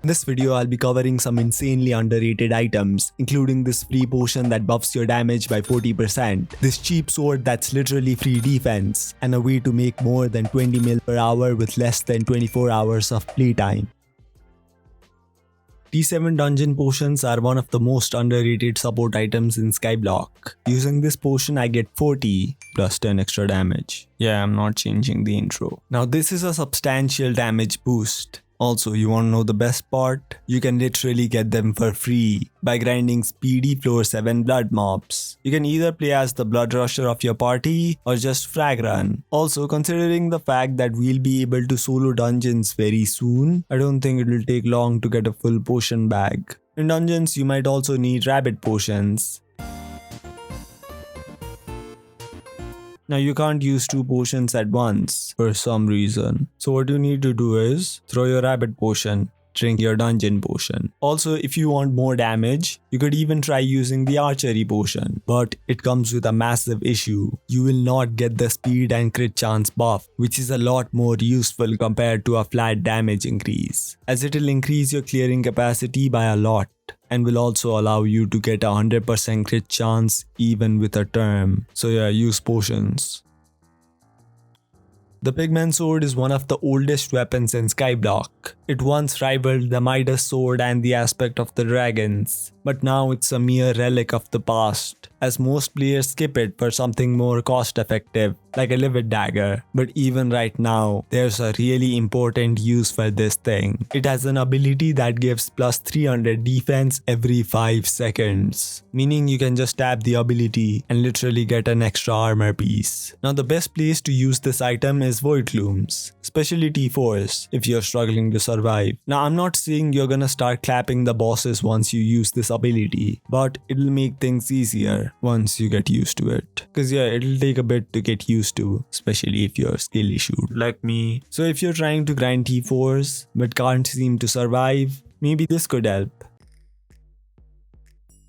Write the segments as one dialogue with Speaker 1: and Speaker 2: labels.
Speaker 1: In this video, I'll be covering some insanely underrated items, including this free potion that buffs your damage by 40%, this cheap sword that's literally free defense, and a way to make more than 20 mil per hour with less than 24 hours of playtime. T7 dungeon potions are one of the most underrated support items in Skyblock. Using this potion I get 40 plus 10 extra damage. Yeah, I'm not changing the intro. Now this is a substantial damage boost. Also, you wanna know the best part? You can literally get them for free by grinding speedy floor 7 blood mobs. You can either play as the blood rusher of your party or just frag run. Also, considering the fact that we'll be able to solo dungeons very soon, I don't think it will take long to get a full potion bag. In dungeons, you might also need rabbit potions. Now you can't use 2 potions at once for some reason. So what you need to do is throw your rabbit potion, drink your dungeon potion. Also, if you want more damage, you could even try using the archery potion. But it comes with a massive issue. You will not get the speed and crit chance buff, which is a lot more useful compared to a flat damage increase, as it will increase your clearing capacity by a lot and will also allow you to get a 100% crit chance even with a term. So yeah, use potions. The Pigman sword is one of the oldest weapons in Skyblock. It once rivaled the Midas sword and the aspect of the dragons, but now it's a mere relic of the past, as most players skip it for something more cost effective, like a livid dagger. But even right now, there's a really important use for this thing. It has an ability that gives plus 300 defense every 5 seconds, meaning you can just tap the ability and literally get an extra armor piece. Now the best place to use this item is Voidglooms, especially T4s if you're struggling to survive. Now I'm not saying you're gonna start clapping the bosses once you use this ability, but it'll make things easier once you get used to it. Cause yeah, it'll take a bit to get used to, especially if you're skill issued like me. So if you're trying to grind T4s but can't seem to survive, maybe this could help.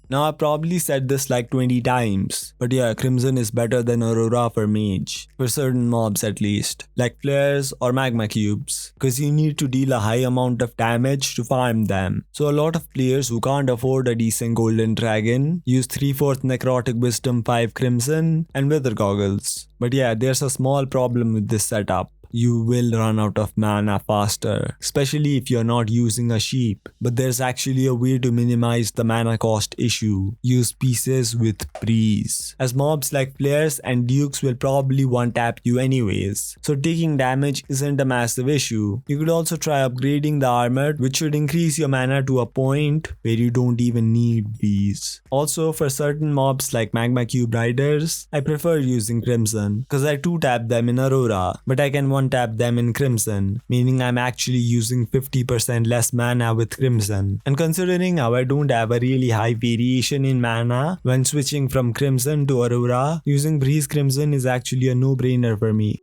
Speaker 1: Now I probably said this like 20 times, but yeah, Crimson is better than Aurora for mage, for certain mobs at least, like flares or magma cubes, cause you need to deal a high amount of damage to farm them. So a lot of players who can't afford a decent golden dragon use 3/4 necrotic wisdom 5 crimson and wither goggles. But yeah, there's a small problem with this setup. You will run out of mana faster, especially if you're not using a sheep. But there's actually a way to minimize the mana cost issue. Use pieces with breeze, as mobs like flares and dukes will probably one-tap you anyways, so taking damage isn't a massive issue. You could also try upgrading the armor, which should increase your mana to a point where you don't even need breeze. Also, for certain mobs like magma cube riders, I prefer using crimson, cause I 2-tap them in Aurora, but I can one-tap them in Crimson, meaning I'm actually using 50% less mana with Crimson. And considering how I don't have a really high variation in mana when switching from Crimson to Aurora, using Breeze Crimson is actually a no-brainer for me.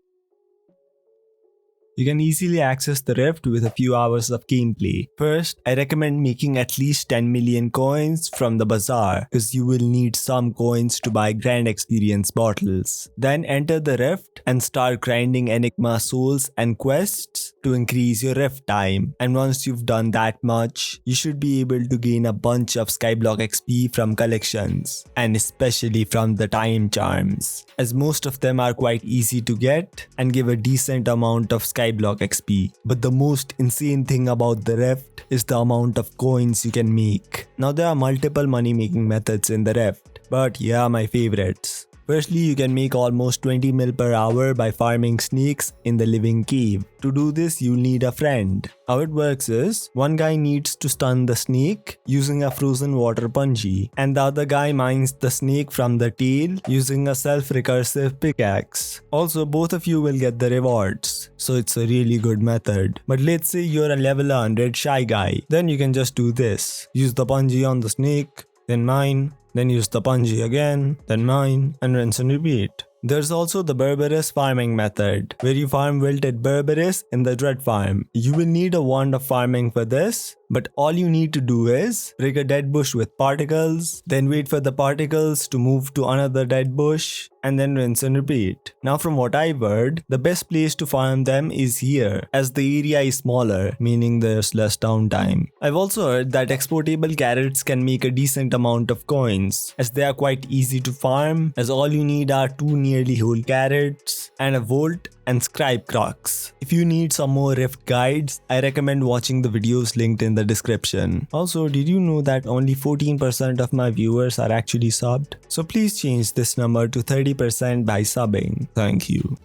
Speaker 1: You can easily access the Rift with a few hours of gameplay. First, I recommend making at least 10 million coins from the bazaar, because you will need some coins to buy grand experience bottles. Then enter the Rift and start grinding Enigma souls and quests to increase your Rift time. And once you've done that much, you should be able to gain a bunch of Skyblock XP from collections, and especially from the time charms, as most of them are quite easy to get and give a decent amount of Skyblock XP. But the most insane thing about the Rift is the amount of coins you can make. Now there are multiple money making methods in the Rift, but here are my favorites. Firstly, you can make almost 20 mil per hour by farming snakes in the living cave. To do this, you'll need a friend. How it works is, one guy needs to stun the snake using a frozen water punji, and the other guy mines the snake from the tail using a self-recursive pickaxe. Also, both of you will get the rewards, so it's a really good method. But let's say you're a level 100 shy guy, then you can just do this. Use the punji on the snake, then mine, then use the punji again, then mine, and rinse and repeat. There's also the Berberis farming method, where you farm wilted Berberis in the Dread farm. You will need a wand of farming for this, But all you need to do is break a dead bush with particles, then wait for the particles to move to another dead bush, and then rinse and repeat. Now from what I've heard, the best place to farm them is here, as the area is smaller, meaning there's less downtime. I've also heard that exportable carrots can make a decent amount of coins, as they are quite easy to farm, as all you need are 2 nearly whole carrots, and a volt and scribe crux. If you need some more Rift guides, I recommend watching the videos linked in the description. Also, did you know that only 14% of my viewers are actually subbed? So please change this number to 30% by subbing. Thank you.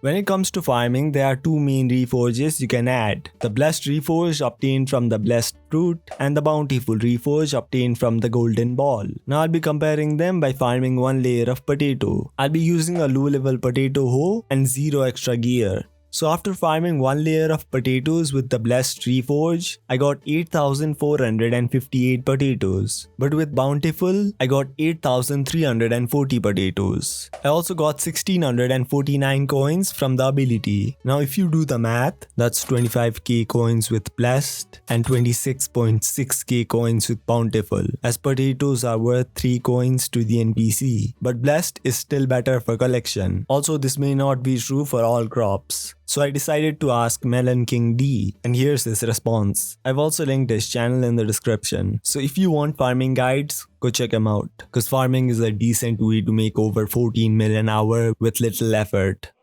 Speaker 1: When it comes to farming, there are 2 main reforges you can add. The Blessed Reforge obtained from the Blessed Fruit and the Bountiful Reforge obtained from the Golden Ball. Now I'll be comparing them by farming 1 layer of potato. I'll be using a low level potato hoe and 0 extra gear. So after farming 1 layer of potatoes with the Blessed Reforge, I got 8,458 potatoes. But with Bountiful, I got 8,340 potatoes. I also got 1,649 coins from the ability. Now if you do the math, that's 25k coins with Blessed and 26.6k coins with Bountiful, as potatoes are worth 3 coins to the NPC. But Blessed is still better for collection. Also, this may not be true for all crops. So I decided to ask Melon King D, and here's his response. I've also linked his channel in the description. So if you want farming guides, go check him out, cause farming is a decent way to make over 14 mil an hour with little effort.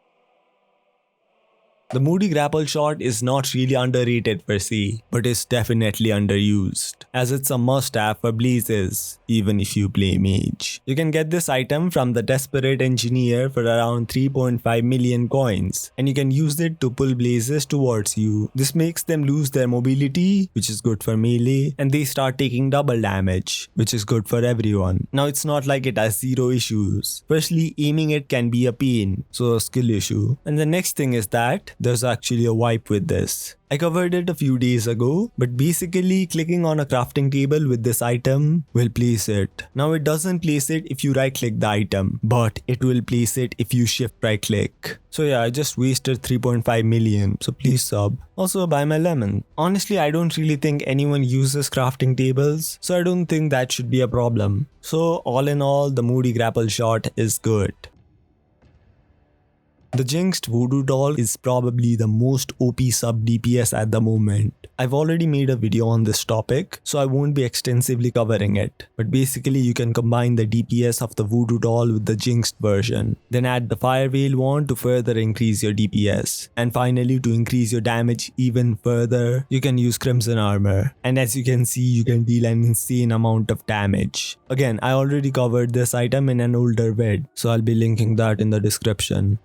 Speaker 1: The Moody Grapple Shot is not really underrated per se, but is definitely underused, as it's a must-have for blazes, even if you play mage. You can get this item from the Desperate Engineer for around 3.5 million coins, and you can use it to pull blazes towards you. This makes them lose their mobility, which is good for melee, and they start taking double damage, which is good for everyone. Now it's not like it has 0 issues. Firstly, aiming it can be a pain, so a skill issue. And the next thing is that there's actually a wipe with this. I covered it a few days ago, but basically clicking on a crafting table with this item will place it. Now it doesn't place it if you right click the item, but it will place it if you shift right click. So yeah, I just wasted 3.5 million, so please sub. Also buy my lemon. Honestly, I don't really think anyone uses crafting tables, so I don't think that should be a problem. So all in all, the Moody Grapple Shot is good. The Jinxed Voodoo Doll is probably the most OP sub DPS at the moment. I've already made a video on this topic, so I won't be extensively covering it. But basically you can combine the DPS of the Voodoo Doll with the Jinxed version. Then add the Fire Veil wand to further increase your DPS. And finally, to increase your damage even further, you can use Crimson Armor. And as you can see, you can deal an insane amount of damage. Again, I already covered this item in an older vid, so I'll be linking that in the description.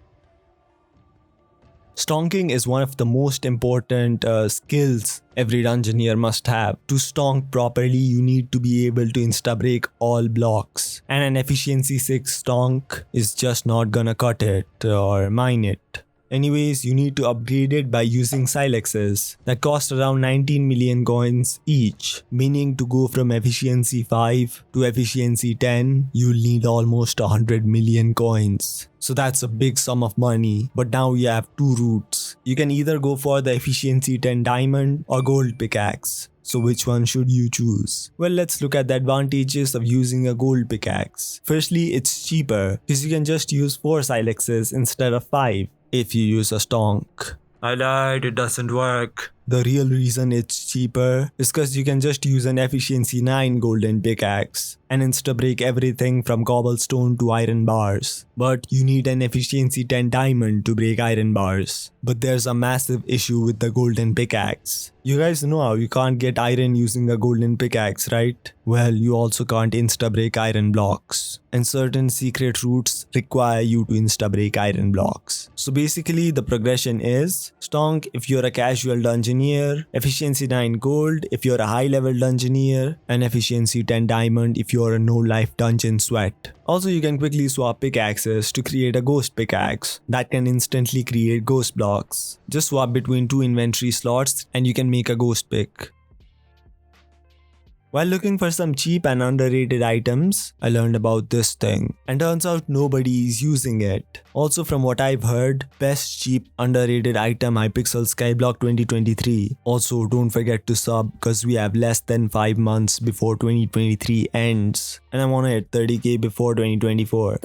Speaker 1: Stonking is one of the most important skills every dungeoneer must have. To stonk properly, you need to be able to insta-break all blocks. And an efficiency 6 stonk is just not gonna cut it or mine it. Anyways, you need to upgrade it by using Silexes that cost around 19 million coins each, meaning to go from efficiency 5 to efficiency 10, you'll need almost 100 million coins. So that's a big sum of money, but now you have 2 routes. You can either go for the efficiency 10 diamond or gold pickaxe. So which one should you choose? Well, let's look at the advantages of using a gold pickaxe. Firstly, it's cheaper because you can just use 4 Silexes instead of 5 if you use a stonk. I lied, it doesn't work. The real reason it's cheaper is because you can just use an efficiency 9 golden pickaxe and insta-break everything from cobblestone to iron bars. But you need an efficiency 10 diamond to break iron bars. But there's a massive issue with the golden pickaxe. You guys know how you can't get iron using a golden pickaxe, right? Well, you also can't insta-break iron blocks. And certain secret routes require you to insta-break iron blocks. So basically the progression is stonk if you're a casual dungeoneer, efficiency 9 gold if you're a high level dungeoneer, and efficiency 10 diamond if you're a no life dungeon sweat. Also, you can quickly swap pickaxes to create a ghost pickaxe that can instantly create ghost blocks. Just swap between 2 inventory slots and you can make a ghost pick. While looking for some cheap and underrated items, I learned about this thing, and turns out nobody is using it. Also from what I've heard, best cheap underrated item Hypixel Skyblock 2023. Also don't forget to sub because we have less than 5 months before 2023 ends, and I wanna hit 30k before 2024.